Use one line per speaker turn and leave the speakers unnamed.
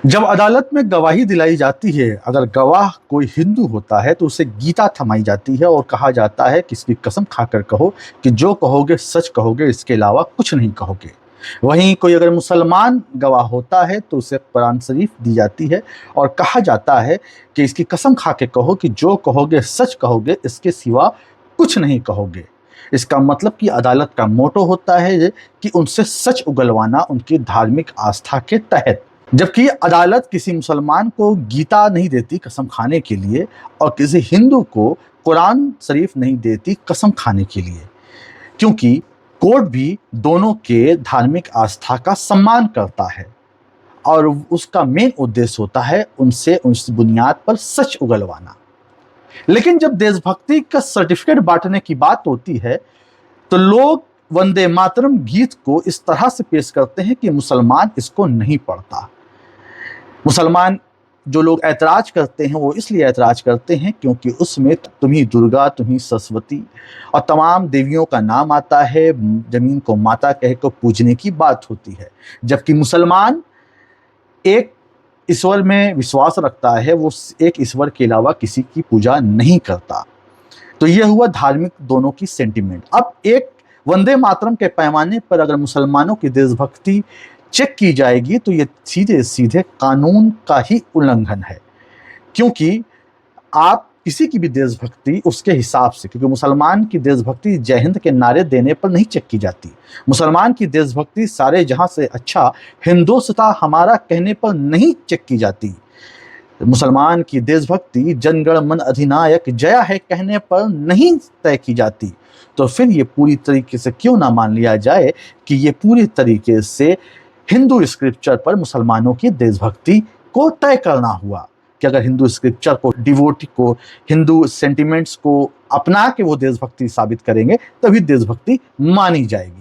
जब अदालत में गवाही दिलाई जाती है, अगर गवाह कोई हिंदू होता है तो उसे गीता थमाई जाती है और कहा जाता है कि इसकी कसम खाकर कहो कि जो कहोगे सच कहोगे, इसके अलावा कुछ नहीं कहोगे। वहीं कोई अगर मुसलमान गवाह होता है तो उसे कुरान शरीफ दी जाती है और कहा जाता है कि इसकी कसम खा के कहो कि जो कहोगे सच कहोगे, इसके सिवा कुछ नहीं कहोगे। इसका मतलब कि अदालत का मोटो होता है कि उनसे सच उगलवाना उनकी धार्मिक आस्था के तहत। जबकि अदालत किसी मुसलमान को गीता नहीं देती कसम खाने के लिए और किसी हिंदू को कुरान शरीफ नहीं देती कसम खाने के लिए, क्योंकि कोर्ट भी दोनों के धार्मिक आस्था का सम्मान करता है और उसका मेन उद्देश्य होता है उनसे उस बुनियाद पर सच उगलवाना। लेकिन जब देशभक्ति का सर्टिफिकेट बांटने की बात होती है तो लोग वंदे मातरम गीत को इस तरह से पेश करते हैं कि मुसलमान इसको नहीं पढ़ता। मुसलमान जो लोग ऐतराज करते हैं वो इसलिए ऐतराज करते हैं क्योंकि उसमें तुम्ही दुर्गा, तुम्ही सरस्वती और तमाम देवियों का नाम आता है, जमीन को माता कह कर पूजने की बात होती है। जबकि मुसलमान एक ईश्वर में विश्वास रखता है, वो एक ईश्वर के अलावा किसी की पूजा नहीं करता। तो ये हुआ धार्मिक दोनों की सेंटिमेंट। अब एक वंदे मातरम के पैमाने पर अगर मुसलमानों की देशभक्ति चेक की जाएगी तो ये सीधे सीधे कानून का ही उल्लंघन है, क्योंकि आप किसी की भी देशभक्ति उसके हिसाब से, क्योंकि मुसलमान की देशभक्ति जय हिंद के नारे देने पर नहीं चेक की जाती। मुसलमान की देशभक्ति सारे जहां से अच्छा हिंदुस्तान हमारा कहने पर नहीं चेक की जाती। मुसलमान की देशभक्ति जनगण मन अधिनायक जया है कहने पर नहीं तय की जाती। तो फिर ये पूरी तरीके से क्यों ना मान लिया जाए कि ये पूरी तरीके से हिंदू स्क्रिप्चर पर मुसलमानों की देशभक्ति को तय करना हुआ कि अगर हिंदू स्क्रिप्चर को, डिवोटी को, हिंदू सेंटिमेंट्स को अपना के वो देशभक्ति साबित करेंगे तभी देशभक्ति मानी जाएगी।